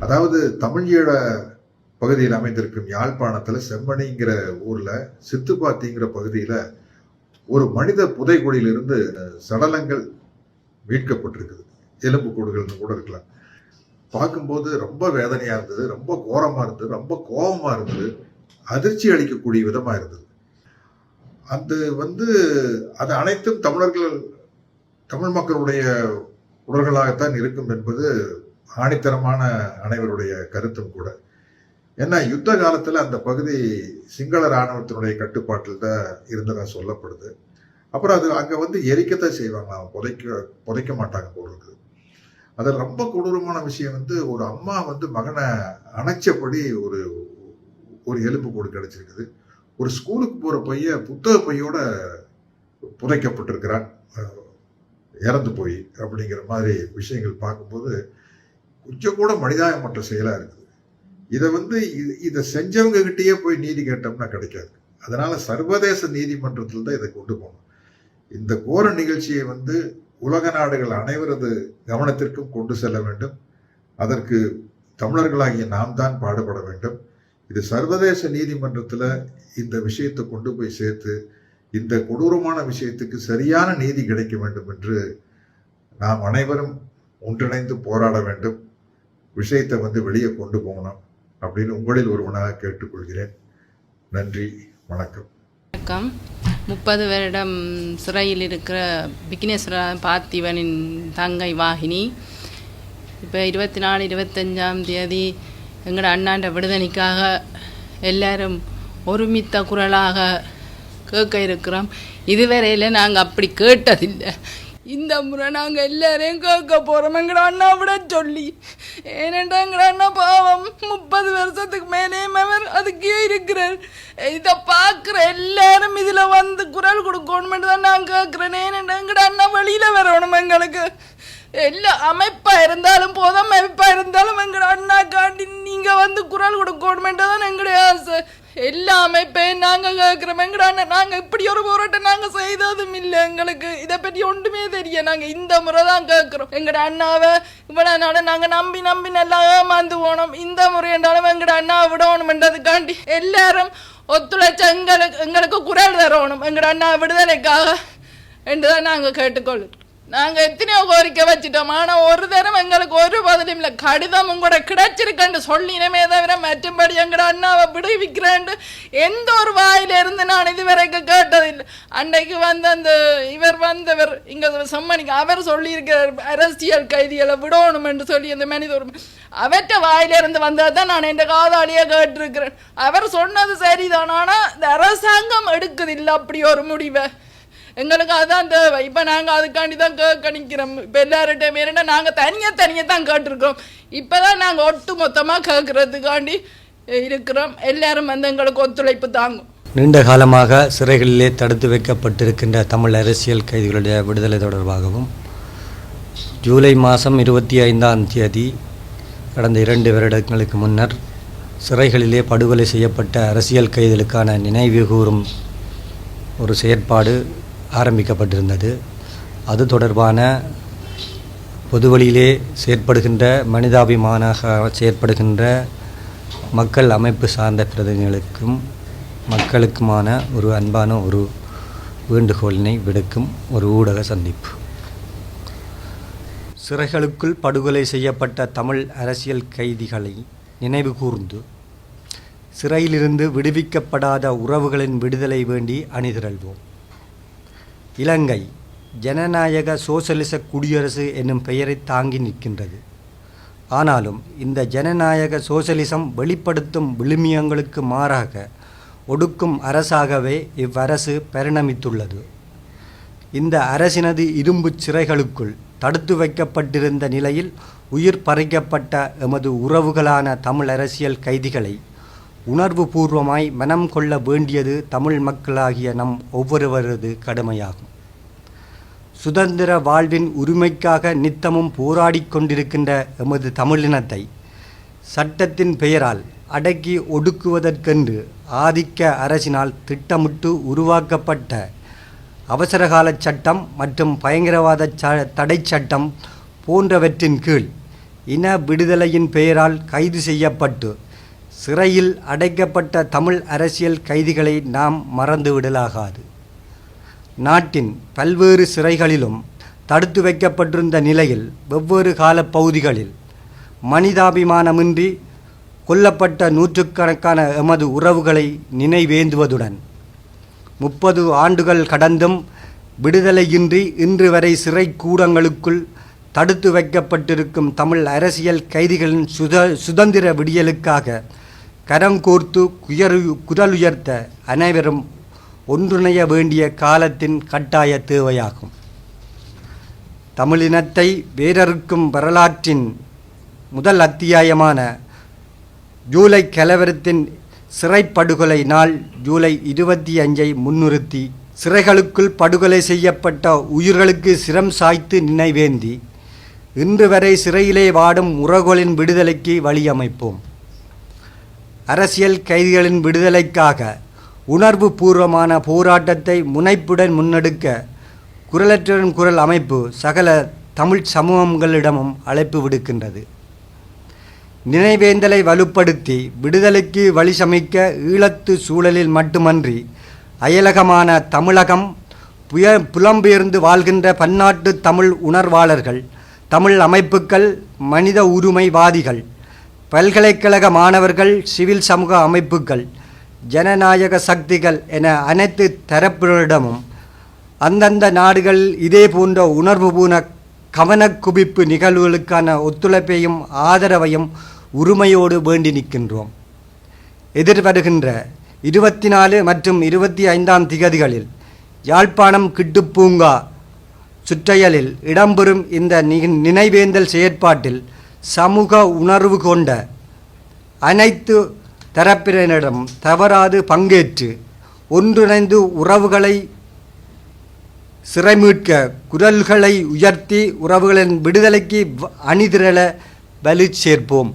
அதாவது தமிழீழ பகுதியில் அமைந்திருக்கும் யாழ்ப்பாணத்தில் செம்மணிங்கிற ஊரில் சித்துப்பாத்திங்கிற பகுதியில் ஒரு மனித புதைகுழியிலிருந்து சடலங்கள் மீட்கப்பட்டிருக்குது. எலும்பு கூடுகள்னு கூட இருக்கலாம். பார்க்கும்போது ரொம்ப வேதனையாக இருந்தது, ரொம்ப கோரமாக இருந்தது, ரொம்ப கோபமாக இருந்தது, அதிர்ச்சி அளிக்கக்கூடிய விதமாக இருந்தது. அது அனைத்தும் தமிழ் மக்களுடைய உடல்களாகத்தான் இருக்கும் என்பது ஆணித்தரமான அனைவருடைய கருத்தும் கூட. ஏன்னா யுத்த காலத்தில் அந்த பகுதி சிங்கள இராணுவத்தினுடைய கட்டுப்பாட்டில் தான் இருந்ததாக சொல்லப்படுது. அப்புறம் அது அங்கே எரிக்கத்தான் செய்வாங்க, புதைக்க மாட்டாங்க போல இருக்குது. அதில் ரொம்ப கொடூரமான விஷயம் ஒரு அம்மா மகனை அணைச்சபடி ஒரு எலும்பு கூடு கிடைச்சிருக்குது. ஒரு ஸ்கூலுக்கு போகிற பையன் புத்தக பையோட புதைக்கப்பட்டிருக்கிறான் இறந்து போய் அப்படிங்கிற மாதிரி விஷயங்கள் பார்க்கும்போது கொஞ்சம் கூட மனிதாயமற்ற செயலாக இருக்குது. இதை செஞ்சவங்க கிட்டேயே போய் நீதி கேட்டோம்னா கிடைக்காது. அதனால சர்வதேச நீதிமன்றத்தில் தான் இதை கொண்டு போகணும். இந்த கோர நிகழ்ச்சியை உலக நாடுகள் அனைவரது கவனத்திற்கும் கொண்டு செல்ல வேண்டும். அதற்கு தமிழர்களாகிய நாம் தான் பாடுபட வேண்டும். இது சர்வதேச நீதிமன்றத்தில் இந்த விஷயத்தை கொண்டு போய் சேர்த்து இந்த கொடூரமான விஷயத்துக்கு சரியான நீதி கிடைக்க வேண்டும் என்று நாம் அனைவரும் ஒன்றிணைந்து போராட வேண்டும். விஷயத்தை வெளியே கொண்டு போகணும் அப்படின்னு உங்களில் ஒருவனாக கேட்டுக்கொள்கிறேன். நன்றி, வணக்கம். வணக்கம். 30 வருடம் சிறையில் இருக்கிற விக்னேஸ்வர பார்த்திபனின் தங்கை வாகினி இப்போ 24, 25 எங்களோட அண்ணாண்ட விடுதலைக்காக எல்லாரும் ஒருமித்த குரலாக கேட்க இருக்கிறோம். இதுவரையில் நாங்கள் அப்படி கேட்டதில்லை. இந்த முறை நாங்கள் எல்லாரையும் கேட்க போகிறோம் எங்கட அண்ணா விட சொல்லி. ஏனென்றா எங்கட அண்ணா பாவம் 30 வருஷத்துக்கு மேலேயும் அவர் அதுக்கே இருக்கிறார். இதை பார்க்குற எல்லாரும் இதில் குரல் கொடுக்கணுமென்று தான் நான் கேட்குறேன். ஏனென்றா எங்கட அண்ணா வெளியில் வரணும். எங்களுக்கு எல்லா அமைப்பாக இருந்தாலும் போதும், அமைப்பாக இருந்தாலும் எங்கட அண்ணா காண்டி நீங்கள் குரல் கொடுக்கணுமென்று தான் எங்களுடைய ஆசை. எல்லா அமைப்பையும் நாங்கள் கேட்குறோம். எங்கட அண்ணா நாங்கள் இப்படி ஒரு போராட்டம் நாங்கள் செய்ததும் இல்லை. எங்களுக்கு இதை பற்றி ஒன்றுமே தெரியும். நாங்கள் இந்த முறை தான் கேட்குறோம். எங்கட அண்ணாவை இவ்வளோ நாங்கள் நம்பி நல்லா ஏமாந்து போனோம். இந்த முறை என்றாலும் எங்கட அண்ணாவை விடணுமென்றதுக்காண்டி எல்லாரும் ஒத்துழைச்ச எங்களுக்கு குரல் தரணும் எங்கட அண்ணா விடுதலைக்காக என்றுதான் நாங்கள் கேட்டுக்கொள்ளுறோம். நாங்கள் எத்தனையோ கோரிக்கை வச்சுட்டோம். ஆனால் ஒரு தரம் எங்களுக்கு ஒரு பதிலும் இல்லை. கடிதமும் கூட கிடைச்சிருக்கேன்னு சொல்லினமே தவிர மற்றும்படி எங்கட அண்ணாவை விடுவிக்கிறேன் எந்த ஒரு வாயிலிருந்து நான் இதுவரைக்கும் கேட்டதில்லை. அன்றைக்கு இவர் வந்தவர் இங்கே செம்மணிக்கு அவர் சொல்லியிருக்கிறார் அரசியல் கைதிகளை விடணும் என்று சொல்லி அந்த மனித உரிமை அவற்ற வாயிலிருந்து வந்தது தான் நான் என் காதாலேயே கேட்டிருக்கிறேன். அவர் சொன்னது சரிதான். ஆனால் இந்த அரசாங்கம் எடுக்குதில்லை அப்படி ஒரு முடிவை. எங்களுக்கு அதுதான் தேவை. இப்போ நாங்கள் அதுக்காண்டி தான் கேட்கணிக்கிறோம். இப்போ எல்லார்கிட்டையும் ஏன்னா நாங்கள் தனியாக தான் கேட்டிருக்கிறோம். இப்போ தான் நாங்கள் ஒட்டு மொத்தமாக கேட்கறதுக்காண்டி இருக்கிறோம். எல்லாரும் எங்களுக்கு ஒத்துழைப்பு தாங்கும். நீண்ட காலமாக சிறைகளிலே தடுத்து வைக்கப்பட்டிருக்கின்ற தமிழ் அரசியல் கைதிகளுடைய விடுதலை தொடர்பாகவும் ஜூலை மாதம் 25 கடந்த 2 வருடங்களுக்கு முன்னர் சிறைகளிலே படுகொலை செய்யப்பட்ட அரசியல் கைதிகளுக்கான நினைவு கூறும் ஒரு செயற்பாடு ஆரம்பிக்கப்பட்டிருந்தது. அது தொடர்பான பொதுவழியிலே செயற்படுகின்ற மனிதாபிமானாக செயற்படுகின்ற மக்கள் அமைப்பு சார்ந்த பிரதிநிதிகளுக்கும் மக்களுக்குமான ஒரு அன்பான ஒரு வேண்டுகோளினை விடுக்கும் ஒரு ஊடக சந்திப்பு. சிறைகளுக்குள் படுகொலை செய்யப்பட்ட தமிழ் அரசியல் கைதிகளை நினைவு கூர்ந்து சிறையிலிருந்து விடுவிக்கப்படாத உறவுகளின் விடுதலை வேண்டி அணிதிரள்வோம். இலங்கை ஜனநாயக சோசலிச குடியரசு என்னும் பெயரை தாங்கி நிற்கின்றது. ஆனாலும் இந்த ஜனநாயக சோசலிசம் வெளிப்படுத்தும் விழுமியங்களுக்கு மாறாக ஒடுக்கும் அரசாகவே இவ்வரசு பரிணமித்துள்ளது. இந்த அரசினது இரும்பு சிறைகளுக்குள் தடுத்து வைக்கப்பட்டிருந்த நிலையில் உயிர் பறிக்கப்பட்ட எமது உறவுகளான தமிழ் அரசியல் கைதிகளை உணர்வு பூர்வமாய் மனம் கொள்ள வேண்டியது தமிழ் மக்களாகிய நம் ஒவ்வொருவரது கடமையாகும். சுதந்திர வாழ்வின் உரிமைக்காக நித்தமும் போராடி கொண்டிருக்கின்ற எமது தமிழினத்தை சட்டத்தின் பெயரால் அடக்கி ஒடுக்குவதற்கென்று ஆதிக்க அரசினால் திட்டமிட்டு உருவாக்கப்பட்ட அவசரகால சட்டம் மற்றும் பயங்கரவாத தடை சட்டம் போன்றவற்றின் கீழ் இன விடுதலையின் பெயரால் கைது செய்யப்பட்டு சிறையில் அடைக்கப்பட்ட தமிழ் அரசியல் கைதிகளை நாம் மறந்துவிடலாகாது. நாட்டின் பல்வேறு சிறைகளிலும் தடுத்து வைக்கப்பட்டிருந்த நிலையில் வெவ்வேறு காலப்பகுதிகளில் மனிதாபிமானமின்றி கொல்லப்பட்ட நூற்றுக்கணக்கான எமது உறவுகளை நினைவேந்துவதுடன் 30 ஆண்டுகள் கடந்தும் விடுதலையின்றி இன்று வரை சிறை கூடங்களுக்குள் தடுத்து வைக்கப்பட்டிருக்கும் தமிழ் அரசியல் கைதிகளின் சுதந்திர விடியலுக்காக கரங்கோர்த்து குரலுயர்த்த அனைவரும் ஒன்றிணைய வேண்டிய காலத்தின் கட்டாய தேவையாகும். தமிழினத்தை வேரறுக்கும் வரலாற்றின் முதல் அத்தியாயமான ஜூலை கலவரத்தின் சிறைப்படுகொலை நாள் ஜூலை 25 முன்னிறுத்தி சிறைகளுக்குள் படுகொலை செய்யப்பட்ட உயிர்களுக்கு சிரம் சாய்த்து நினைவேந்தி இன்று வரை சிறையிலே வாடும் உறவுகளின் விடுதலைக்கு வழியமைப்போம். அரசியல் கைதிகளின் விடுதலைக்காக உணர்வு பூர்வமான போராட்டத்தை முனைப்புடன் முன்னெடுக்க குரலற்றவரின் குரல் அமைப்பு சகல தமிழ் சமூகங்களிடமும் அழைப்பு விடுக்கின்றது. நினைவேந்தலை வலுப்படுத்தி விடுதலைக்கு வழிசமைக்க ஈழத்து சூழலில் மட்டுமன்றி அயலகமான தமிழகம் புலம்பெயர்ந்து வாழ்கின்ற பன்னாட்டு தமிழ் உணர்வாளர்கள், தமிழ் அமைப்புகள், மனித உரிமைவாதிகள், பல்கலைக்கழக மாணவர்கள், சிவில் சமூக அமைப்புகள், ஜனநாயக சக்திகள் என அனைத்து தரப்பினரிடமும் அந்தந்த நாடுகள் இதே போன்ற உணர்வுபூர்வ கவனக்குவிப்பு நிகழ்வுகளுக்கான ஒத்துழைப்பையும் ஆதரவையும் உரிமையோடு வேண்டி நிற்கின்றோம். எதிர்வருகின்ற 24 மற்றும் 25 திகதிகளில் யாழ்ப்பாணம் கிட்டுப்பூங்கா சுற்றையலில் இடம்பெறும் இந்த நினைவேந்தல் செயற்பாட்டில் சமூக உணர்வு கொண்ட அனைத்து தரப்பினரிடம் தவறாது பங்கேற்று ஒன்றிணைந்து உறவுகளை சிறைமீட்க குரல்களை உயர்த்தி உறவுகளின் விடுதலைக்கு அணிதிரள வலு சேர்ப்போம்.